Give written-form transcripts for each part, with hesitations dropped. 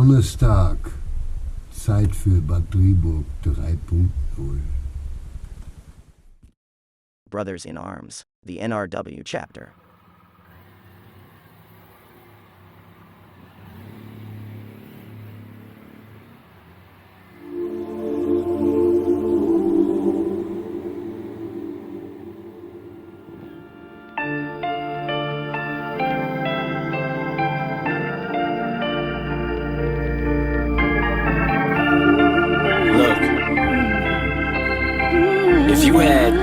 Donnerstag, Zeit für Bad Driburg 3.0. Brothers in Arms, the NRW chapter. If you had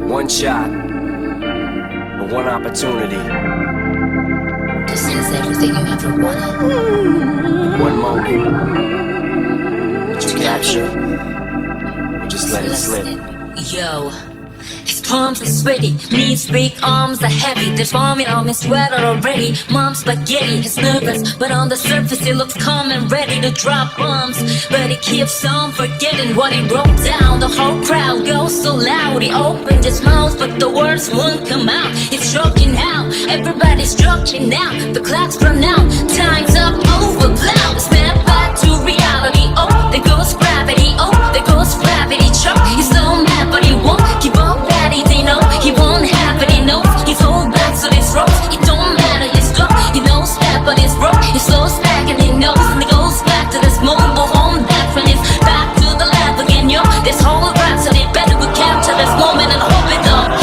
one shot or one opportunity, this is everything you ever wanted. one moment that you capture, or just let it slip. Yo, his palms is sweaty, knees big, arms are heavy. There's vomit on his sweater already. Mom's spaghetti, he's nervous, but on the surface he looks calm and ready to drop bombs. But he keeps on forgetting what he wrote down. The whole crowd goes so loud. He opened his mouth, but the words won't come out. He's choking out, everybody's choking now. The clock's run out, time's up, over, blow. Snap back to reality. Oh, there goes gravity. Oh, there goes gravity. Choke. He's so mad, but he won't give up. They know he won't have it, he knows he's hold back so this ropes. It don't matter, he's stuck, he knows that, but he's broke. He slows back and he knows, and he goes back to this mobile home. Back from his back to the lab again, yo. This whole rap, so they better go capture this moment and hope it don't.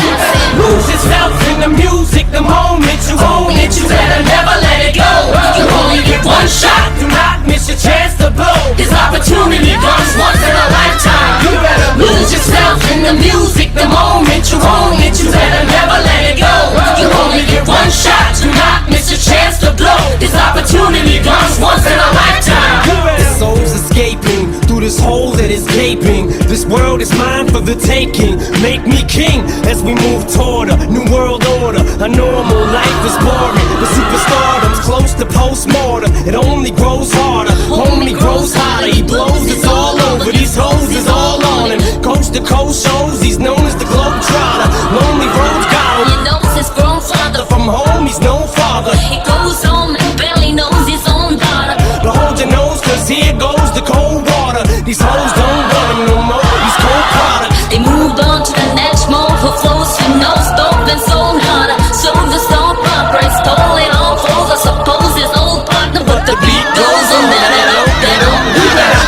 Lose yourself in the music, the moment you own it, you better never let it go. You only get one shot, do not miss your chance to blow. This opportunity comes once in a lifetime. You better lose yourself in the music, the moment you own it, you better never let it go. You only get one shot, do not miss your chance to blow. This opportunity comes once in a lifetime. The soul's escaping through this hole that is gaping. This world is mine for the taking. Make me king as we move toward a new world order. A normal life is boring, but superstardom's close to postmortem. It only grows harder, only grows hotter. He blows, it's all over. These hoes is all on him. Coast to coast shows, he's known as the Globetrotter. Lonely roads got him. He knows his grown father. From home, he's no father. He goes home and barely knows his own daughter. But hold your nose, cause here goes the cold water. These hoes don't want him no more, he's cold product. They moved on to the next move. Who flows from no stop and sold harder. So the soap opera stole it all. Falls, I suppose his old partner, but the beat goes on.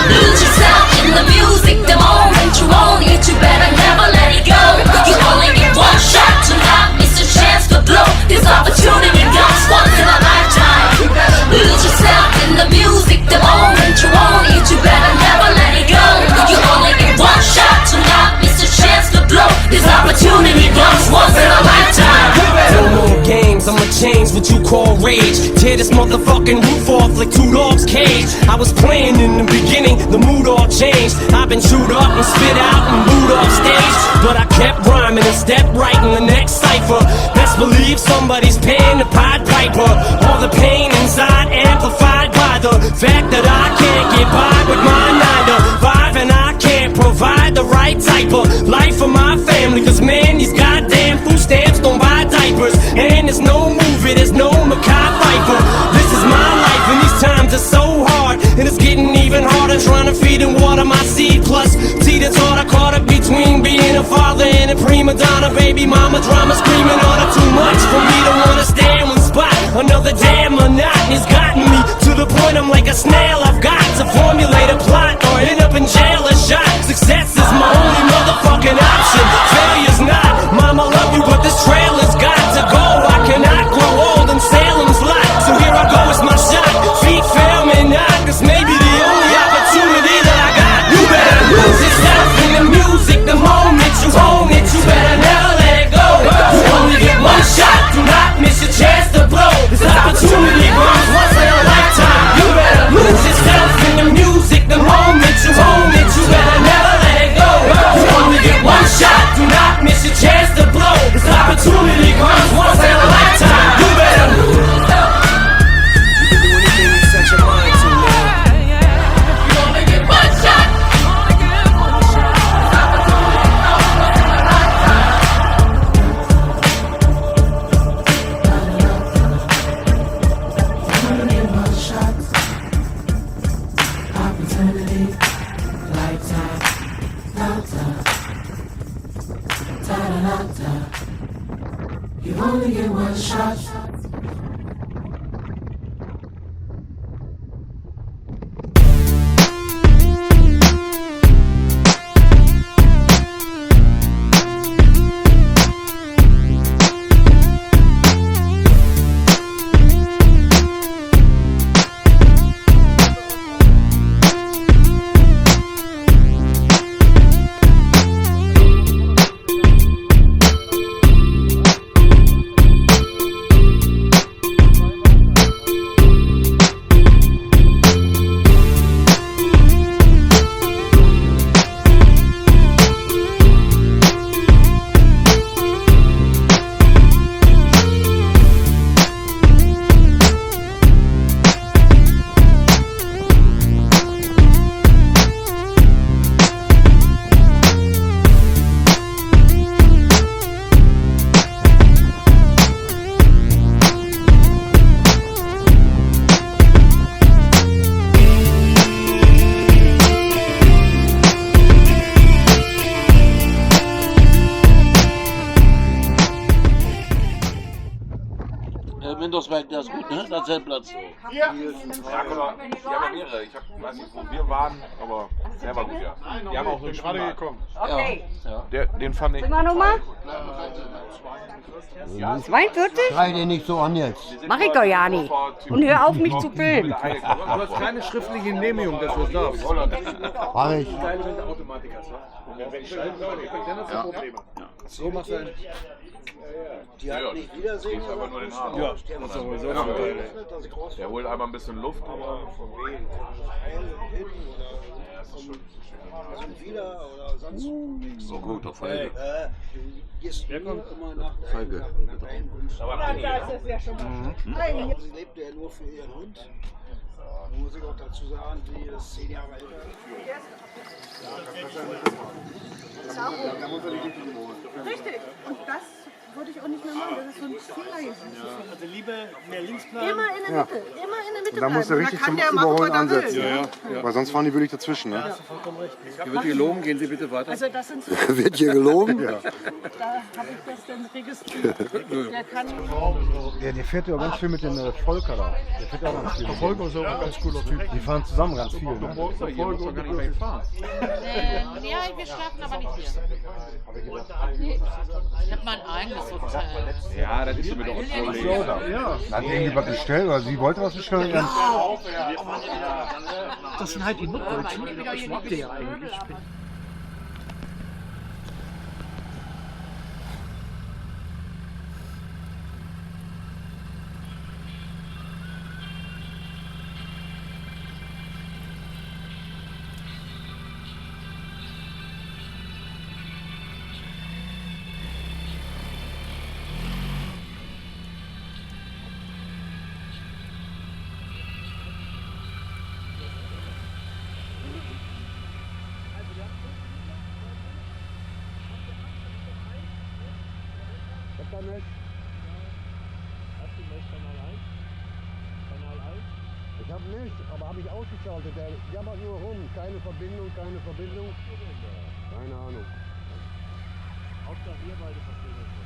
Lose yourself in the music, the moment you own it, you better never let it go. You only get one shot, to not miss a chance to blow. This opportunity comes once in a lifetime. Lose yourself in the music, the moment you own it, you better never let it go. You only get one shot, to not miss a chance to blow. This opportunity comes once in a lifetime. No more games, I'ma change what you call rage. Tear this motherfucking roof off like two dogs' cage. I was playing in the beginning, the mood all changed. I've been chewed up and spit out and booed off stage, but I kept rhyming and stepped right in the next cipher. Best believe somebody's paying the Pied Piper. All the pain inside amplified by the fact that I can't get by with my 9 to 5, and I can't provide the right type of life for my family. Cause man, these goddamn food stamps don't buy diapers, and there's no movie, there's no Mackay Pfeiffer. This is my life and these times are so hard, and it's getting even harder trying to feed and water my seed. Plus, see the thought I caught up between being a father and a prima donna. Baby mama drama screaming on her too much for me to wanna stay in one spot. Another damn monotony's gotten me to the point I'm like a snail. I've got to formulate a plot or end up in jail or shot. Success is my only motherfucking option. Failure's not. Mama love you, but this trailer's got to go. I cannot grow old in Salem's lot, so here I go, it's my shot. Feet fail me not, this may be the only opportunity that I got. You better lose yourself in the music, the moment you own it, you better never let it go. You only get one shot, do not miss your chance to blow. This opportunity comes once in a lifetime. You better lose You only get one shot. Windowsberg, der ist gut, ne? Der Zeltplatz. Ja, mehrere. Ich weiß nicht, wo wir waren, aber der war gut, ja. Die haben auch so einen gerade gekommen. Okay. Ja. Den fand ich. Sind wir nochmal? 42? Schrei dir nicht so an jetzt. Mach ich doch ja nicht. Und hör auf, mich zu filmen. Du hast keine schriftliche Genehmigung, dass du es darfst. Mach ich. Geil, wenn du Automatik hast. Dann hast du Probleme. So machst du ein... Die hat nicht wiedersehen, aber nur den Arm. Ja, das ist sowieso ja. Der holt einmal ein bisschen Luft, aber so gut, auf Feige. Wer kommt immer nach Feige. Das ist ja schon mal. Sie lebte ja nur für ihren Hund. Da muss ich auch dazu sagen, die ist 10 Jahre älter. Richtig. Und das würde ich auch nicht mehr machen. Das ist so ein Fehler gewesen. Also lieber mehr links bleiben. Immer in der Mitte. Immer in der Mitte Und da muss er bleiben. richtig Da kann zum der machen, Überholen was er will. ansetzen. Weil sonst fahren die wirklich dazwischen. Ne? Ja, hast du vollkommen recht. Hier wird gelogen, gehen Sie bitte weiter. Also das sind so, Wird hier gelogen? da habe ich das dann registriert. Der kann... Der fährt ja ganz viel mit den Volker da. Der fährt auch ganz viel. Der Volker ist auch ein ganz cooler Typ. Die fahren zusammen ganz viel. Ne? der Folge gar nicht mehr gefahren. Ja, wir schlafen aber nicht hier. Nee. Ich habe mein eigenes Hotel. Ja, das ist mir doch ein Problem. Ja. Hat irgendwie was bestellt oder sie wollte was bestellen? Ja. Das sind halt die Norddeutschen. Ich mag die ja eigentlich. Ich hab nicht, aber habe ich ausgeschaltet. Der jammert nur rum. Keine Verbindung, keine Verbindung. Keine Ahnung. Hauptsache wir beide verstehen uns.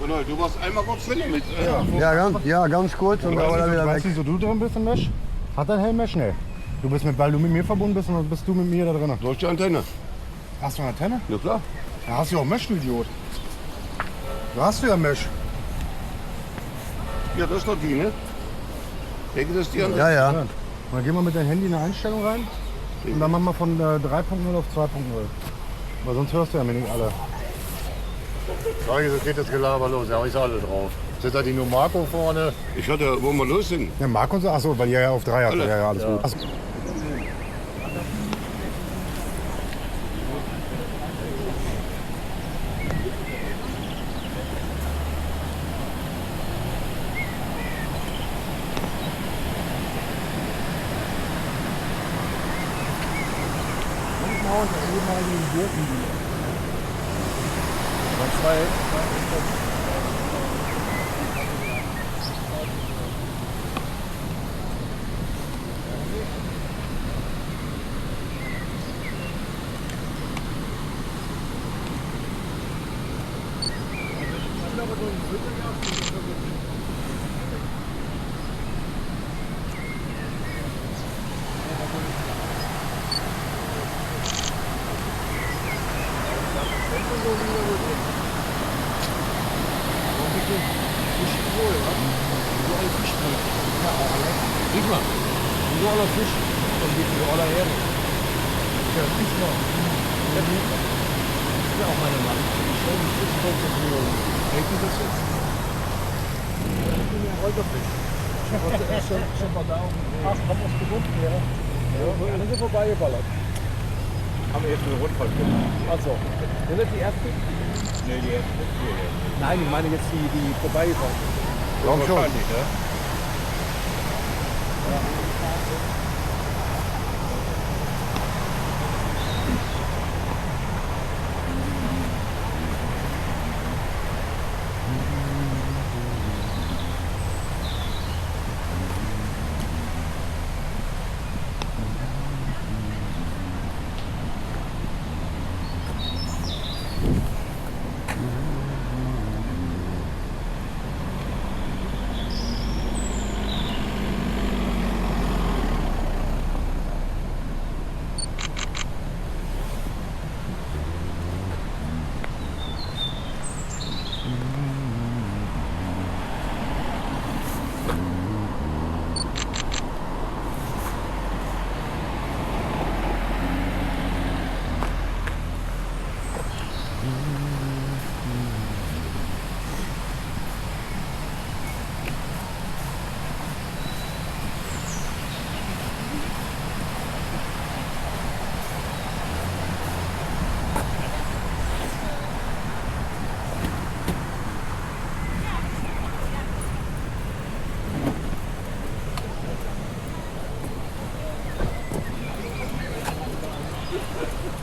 Ronald, du warst einmal kurz drin mit. Ja, ganz kurz und aber dann wieder weg. Weißt du, wieso du drin bist im Mesh? Hat dein Helm Mesh? Nee. Du bist weil du mit mir verbunden bist, und dann bist du mit mir da drin. Durch die Antenne. Hast du eine Antenne? Ja klar. Ja, hast du ja auch Mesh, du Idiot. Da hast du ja Mesh. Ja, das ist doch die, ne? Ich denke, das ist die andere. Ja. Dann gehen wir mit deinem Handy in eine Einstellung rein und dann machen wir von 3.0 auf 2.0. Weil sonst hörst du ja mir nicht alle. Jetzt geht das Gelaber los, ja, ich alle drauf. Sind da die nur Marco vorne? Ich hatte, wo wir los sind. Ja, Marco und so, achso, weil ihr ja auf 3 habt. Alle. Ja, alles gut. Achso. Haben wir jetzt eine Rundfahrt gemacht? Achso. Sind das die ersten? Nee, die ersten. Nein, ich meine jetzt die vorbeigefahren. Glaub schon. Wahrscheinlich, ne?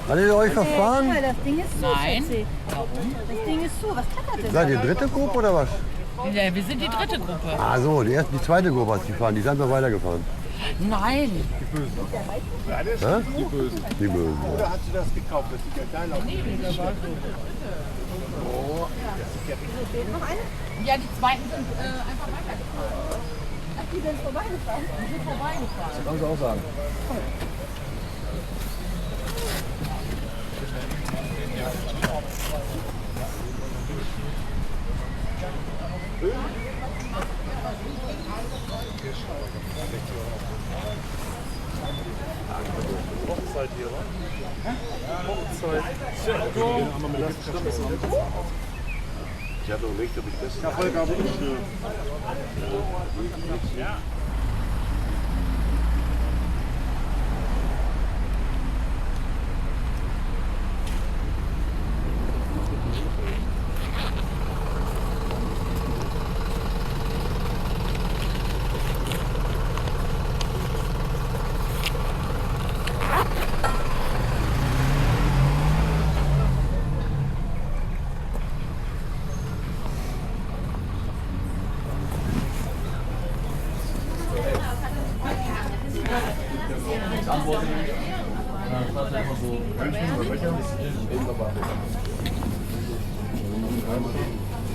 Hattet ihr euch verfahren? Das Ding ist zu. Nein. Warum? Das Ding ist zu. Was klappert denn? Seid ihr dritte Gruppe oder was? Ja, wir sind die dritte Gruppe. Ah so, die zweite Gruppe hat sie gefahren, die sind noch weitergefahren. Nein. Die Bösen. Ja, das Hä? die Bösen. Die Bösen. Oder hast du das gekauft? Das sieht ja geil aus. Nee, das war so. Oh, das sieht ja richtig Noch eine? Ja, die zweiten sind einfach weitergefahren. Ach, die sind vorbeigefahren? Die sind vorbeigefahren. Das kannst du auch sagen. Hochzeit hier, wa? Hochzeit. Ich hatte überlegt, ob ich das. Ja, Volker, aber nicht. Ja.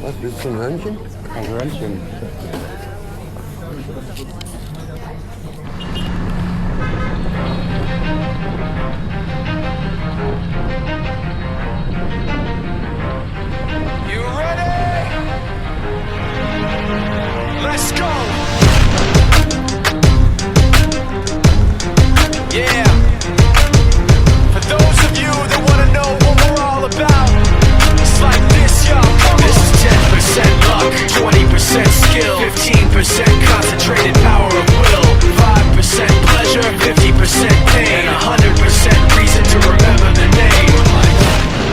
Was, willst du ein Hörnchen? Ein Hörnchen. You ready? Let's go. Yeah. For those of you that want to know what we're all about, it's like this, y'all. This is 10% luck, 20% skill, 15% concentrated power of will, 5% pleasure, 50% pain, and 100% reason to remember the name.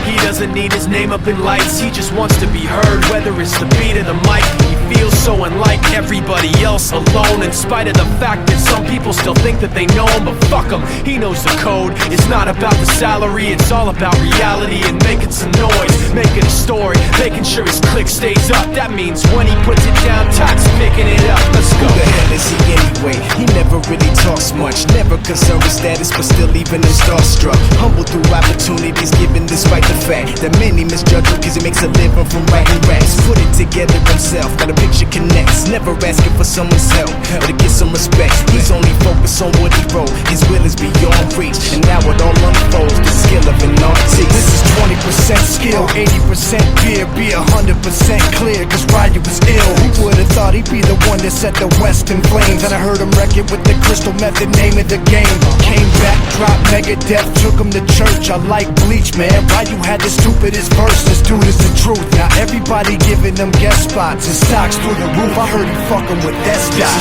He doesn't need his name up in lights, he just wants to be heard, whether it's the beat or the mic. He feels so unlike everybody else, alone, in spite of the fact that some people still think that they know him, but fuck him, he knows the code. It's not about the salary, it's all about reality and making some noise, making a story, making sure his click stays up. That means when he puts it down, Tox picking it up. Let's go. Who the hell is he anyway? He never really talks much, never concerned with status, but still even him starstruck. Humble through opportunities given despite the fact that many misjudge him cause he makes a living from writing raps. Put it together himself, got a picture connects, never asking for someone's help or to get some respect. He's only focused on what he wrote, his will is beyond reach, and now it all unfolds, the skill of an artist. This is 20% skill, 80% fear, be 100% clear, cause Ryu was ill. Who would've thought he'd be the one that set the West in flames? And I heard him wreck it with the crystal method, name of the game. Came back, dropped Megadeth, took him to church. I like Bleach, man, Ryu had the stupidest verse, this dude is the truth. Now everybody giving them guest spots, his stocks through the roof, I heard he fucking with that stock.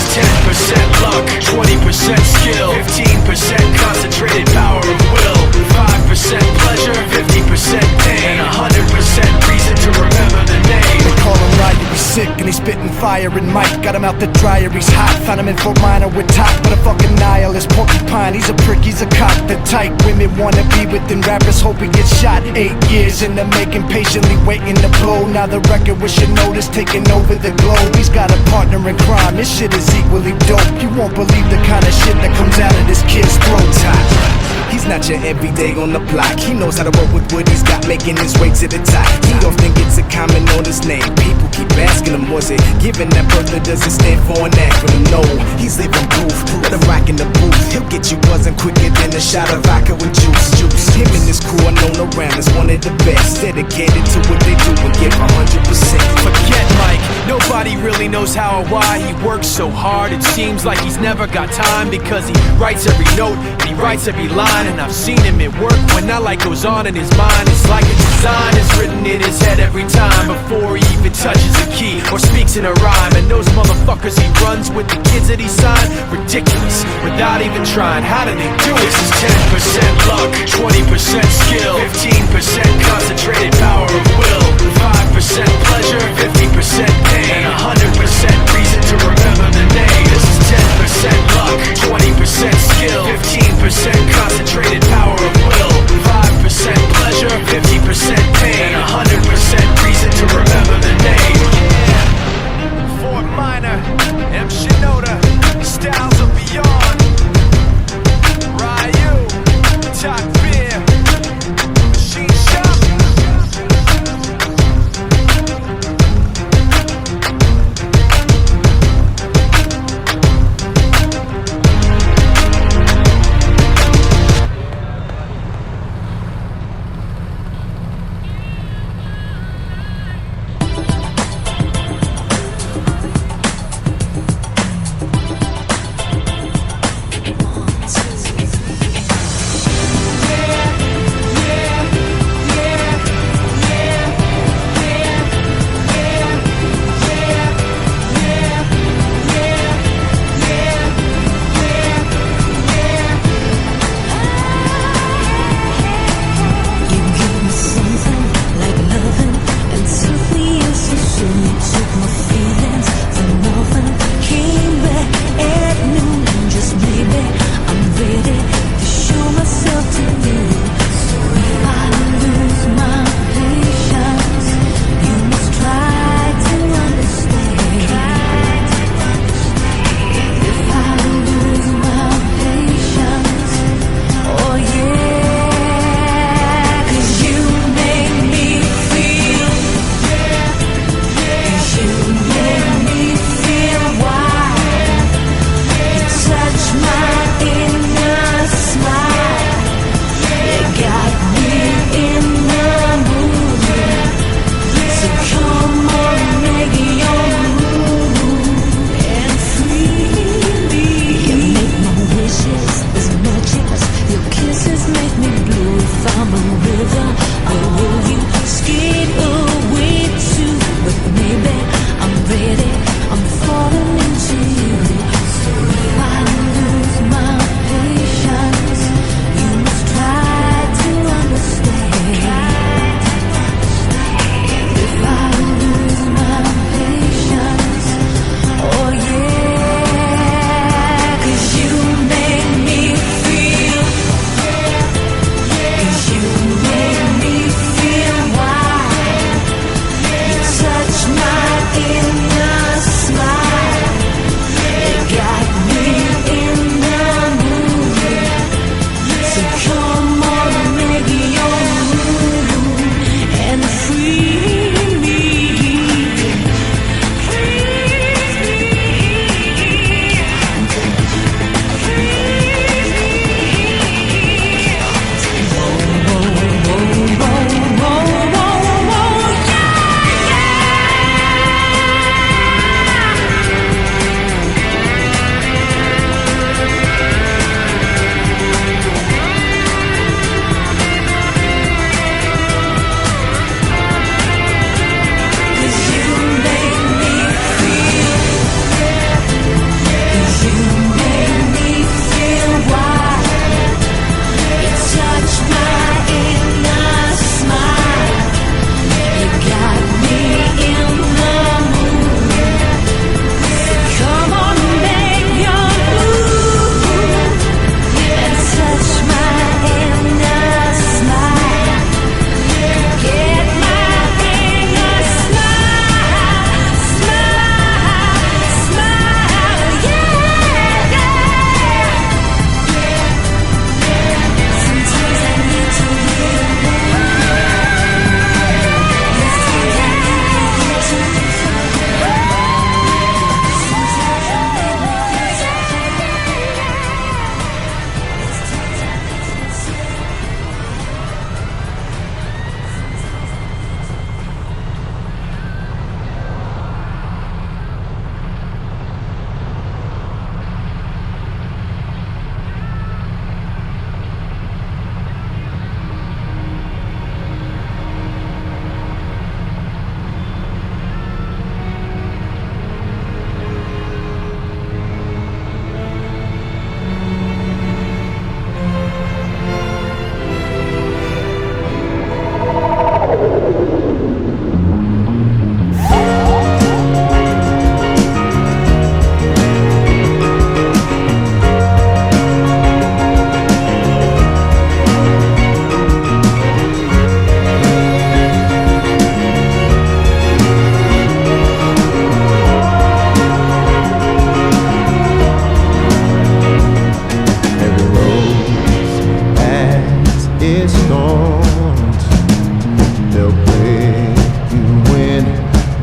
This is 10% luck, 20% skill, 15% concentrated power of will, 5% pleasure, 50% pain, and 100% reason to remember the name. They call him Ryu, he's sick and he's spitting fire and Mike got him out the dryer, he's hot. Found him in Fort Minor with top, but a fucking nihilist porcupine. He's a prick, he's a cock, the type women wanna be within. Rappers hope he gets shot. 8 years in the making, patiently waiting to blow. Now the record with your notice taking over the globe. He's got a partner in crime, this shit is equally dope. You won't believe the kind of shit that comes out of this kid's throat. He's not your everyday on the block. He knows how to work with what he's got, making his way to the top. He often gets a comment on his name. People keep asking him, was it given that birth or does it stand for an acronym? No, he's living proof. Let him rock in the booth. He'll get you buzzing quicker than a shot of vodka with juice. Him and his crew are known around as one of the best, dedicated to what they do and give 100%. Forget Mike, nobody really knows how or why he works so hard. It seems like he's never got time because he writes every note and he writes every line. And I've seen him at work when that light goes on in his mind. It's like a design is written in his head every time before he even touches a key or speaks in a rhyme. And those motherfuckers he runs with, the kids that he signed, ridiculous, without even trying. How do they do it? This is 10% luck, 20% skill, 15% concentrated power of will, 5% pleasure, 50% pain, and 100% reason to remember the name. This is 10% luck, 20% skill, 15% concentrated power of will, 5% pleasure, 50% pain, and 100% reason to remember the name. Yeah. Fort Minor, M. Shinoda, styles of beyond. Ryu, Top Beer, Machine Shop.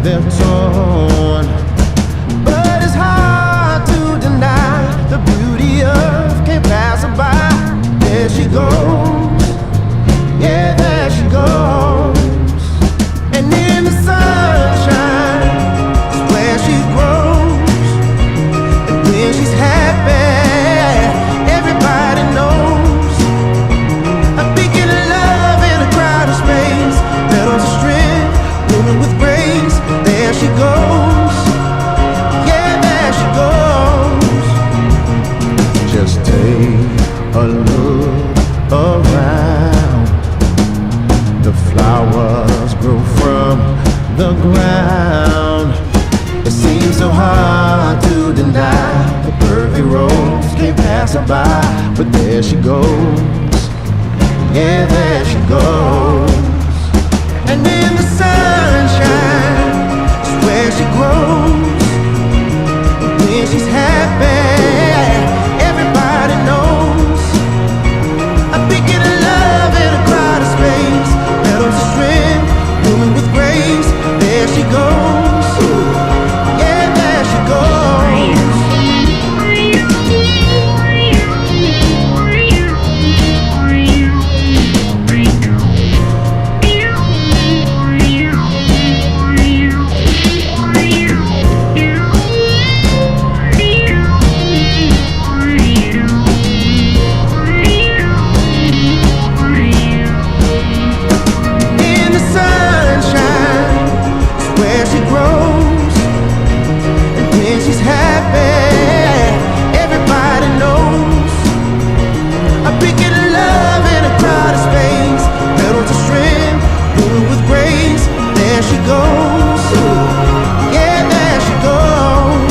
they're torn. But it's hard to deny the beauty of can't pass her by. There she goes, yeah, there she goes. And in the sunshine is where she grows. And when she's happy, everybody knows. A beacon of love in a crowded space, petals of strength, blooming with grace. There she goes, yeah, there she goes. Just take a look around. The flowers grow from the ground. It seems so hard to deny the perfect rose can't pass her by. But there she goes, yeah, there she goes. And in the sunshine is where she grows. When she's happy, everybody knows. A beacon of love in a crowded space, petals of strength, blooming with grace. There she goes, yeah, there she goes. In the sunshine is where she grows. And when she's happy, everybody knows. A beacon of love in a crowded space, petals of strength, blooming with grace. There she goes, yeah, there she goes.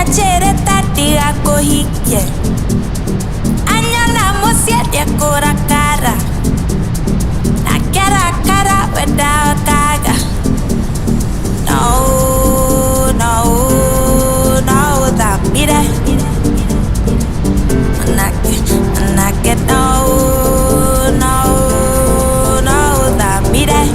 piacere tati ako hikye Anyana musiet ya kura kara Na kera kara without kaga No, no, no, that be that Manake, no, no, no, that be that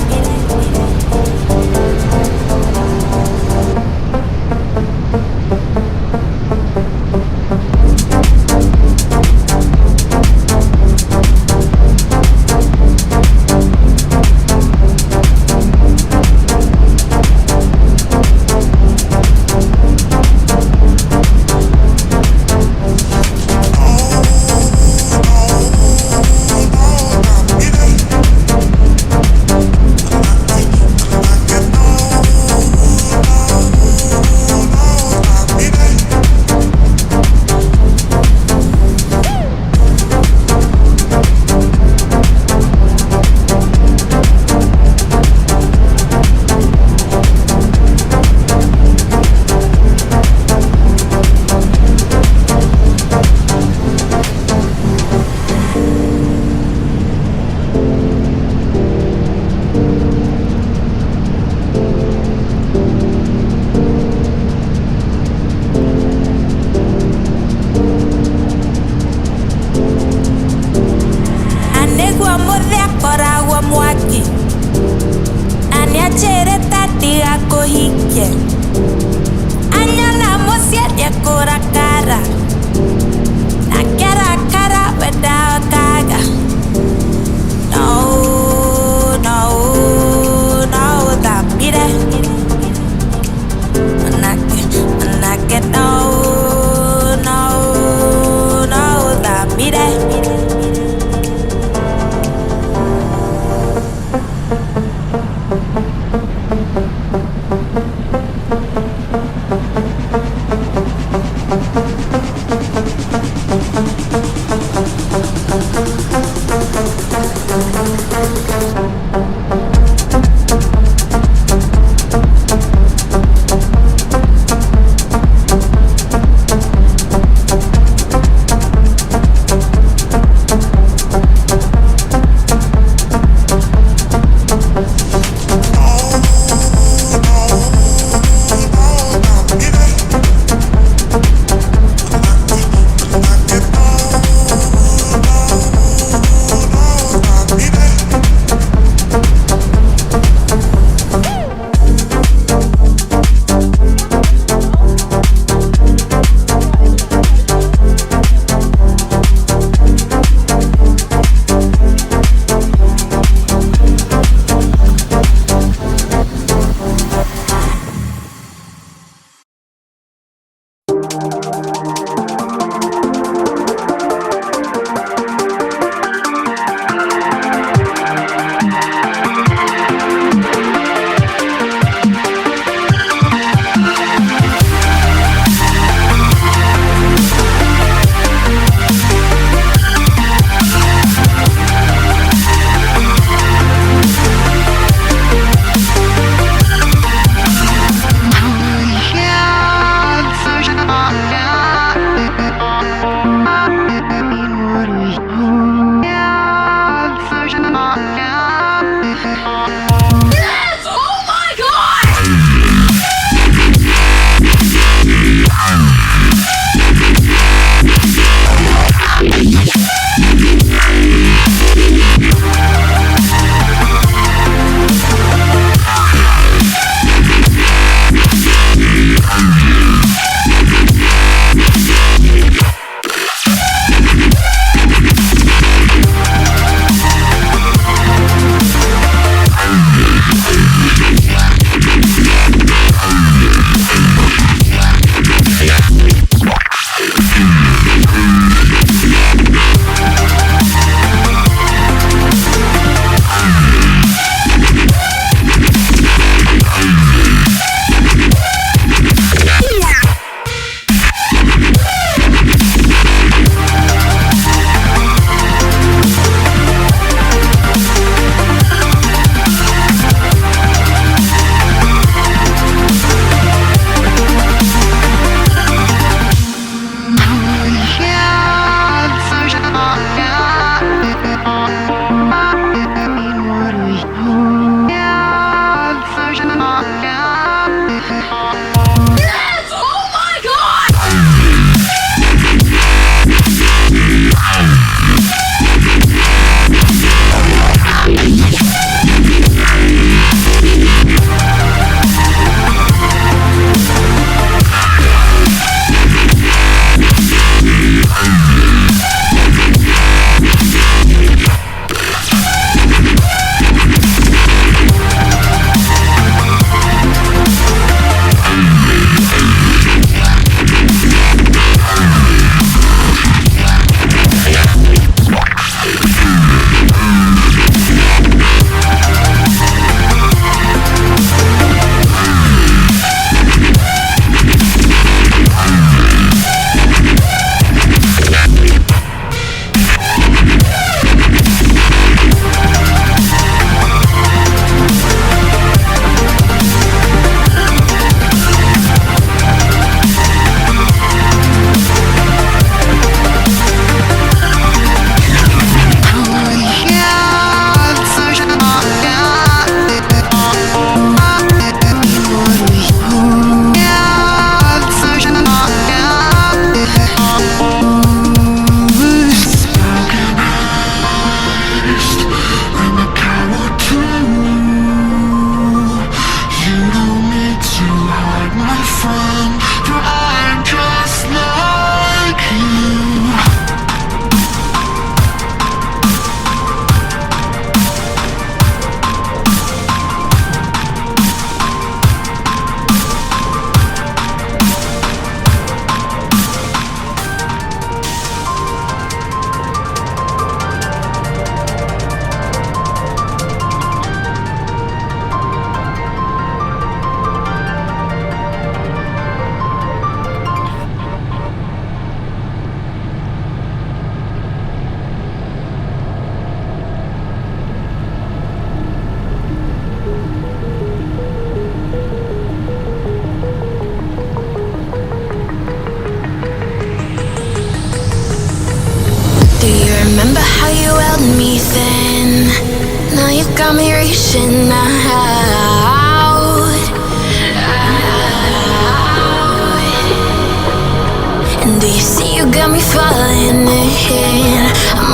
And do you see you got me falling in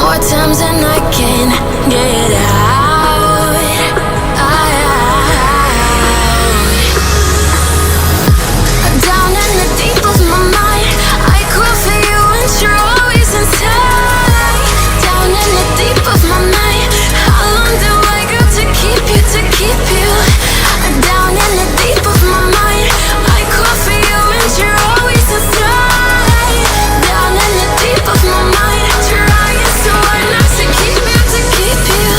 more times than I can get out. Down in the deep of my mind, I crawl for you and you're always inside. Down in the deep of my mind, how long do I got to keep you, to keep you? Down in the deep of my mind, I crawl for you and you're always inside. Down in the deep of my mind, trying so hard not to keep you, to keep you.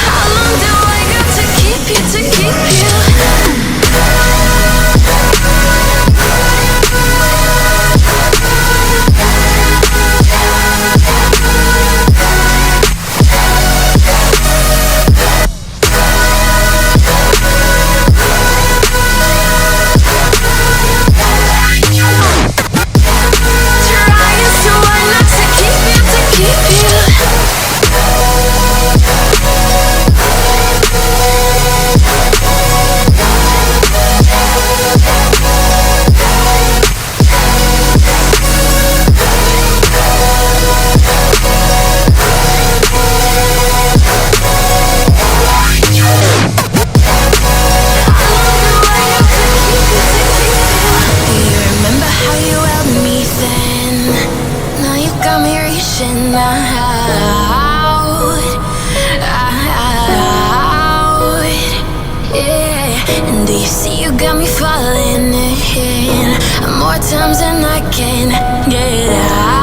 How long do I got to keep you, to keep you? Trying so hard not to keep you, to keep you. Remember how you held me then? Now you got me reaching out, yeah. And do you see you got me falling in more times than I can get out.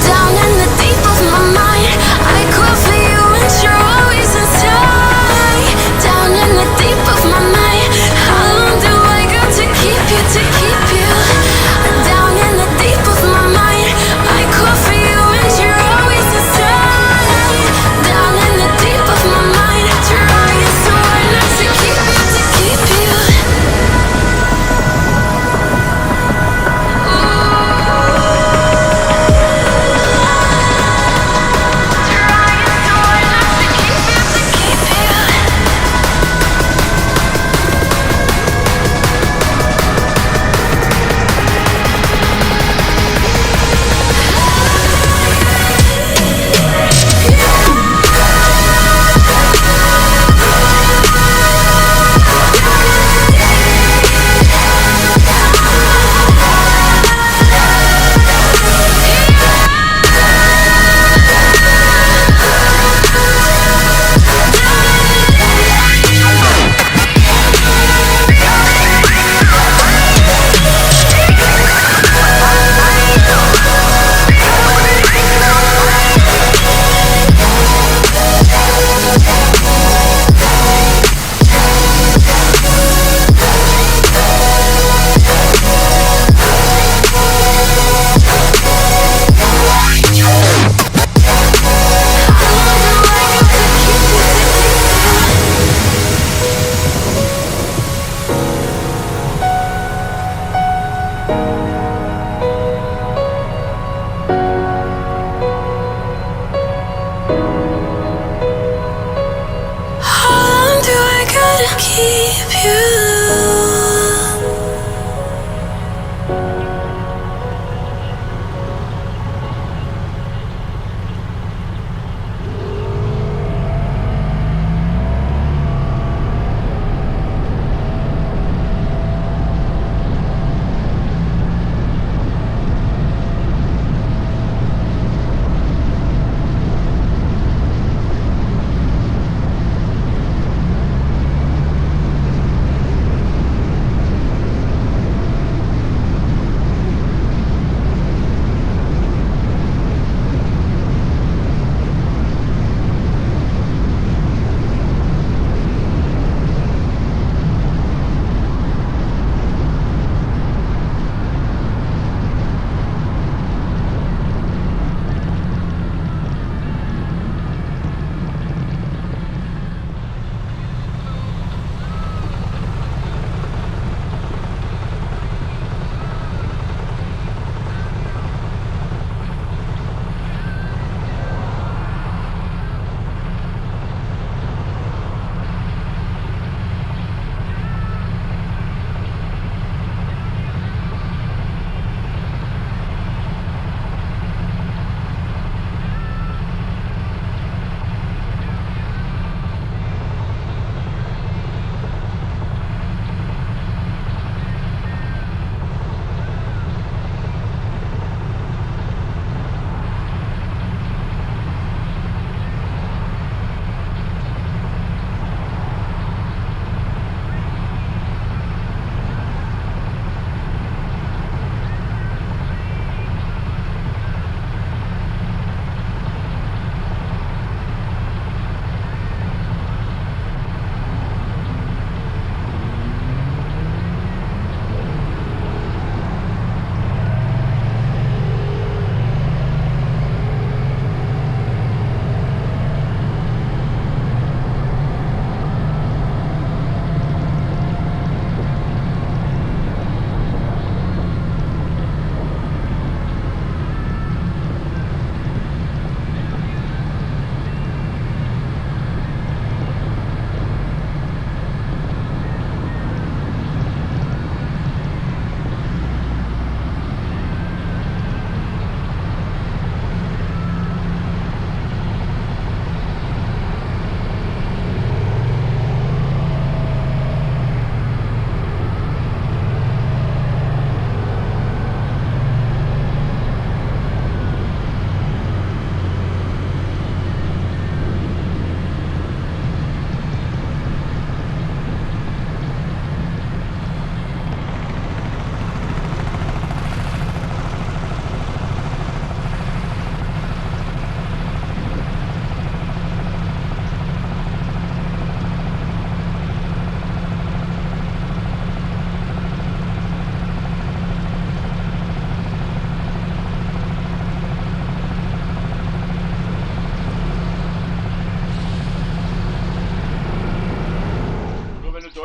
Down in the deep of my mind, I crawl for you and you're always inside. Down in the deep of my mind, how long do I got to keep you, to keep you? Down in the deep of my mind, I crawl for you and you're always inside. Down in the deep of my mind, trying so hard not to keep you, to keep you.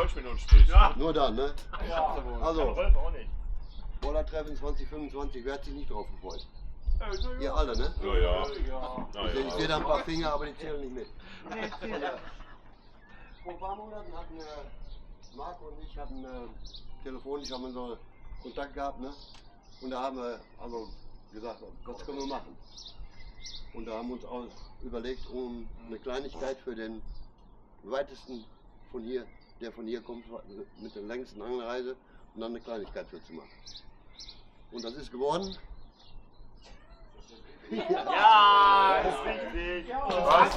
Deutsch mit uns sprichst. Ja. Nur dann, ne? Ja. Also, Wollertreffen 2025, wer hat sich nicht drauf gefreut? Ihr alle, ne? Ja, ja. Ich sehe da ein paar Finger, aber die zählen nicht mit. Vor ein paar Monaten hatten Marco und ich telefonisch haben wir so Kontakt gehabt, ne? Und da haben wir also gesagt, was können wir machen? Und da haben wir uns auch überlegt, um eine Kleinigkeit für den weitesten von hier, der von hier kommt, mit der längsten Anreise, und dann eine Kleinigkeit für zu machen. Und das ist geworden. Ja, das ist richtig. Was?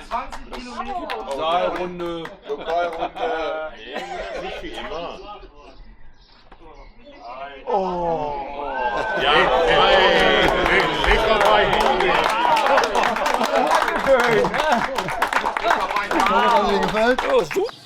20 Kilometer. Lokalrunde. Lokalrunde. Nicht wie immer. Oh. Ja, leg dabei. Hat dir gefällt? Oh, super.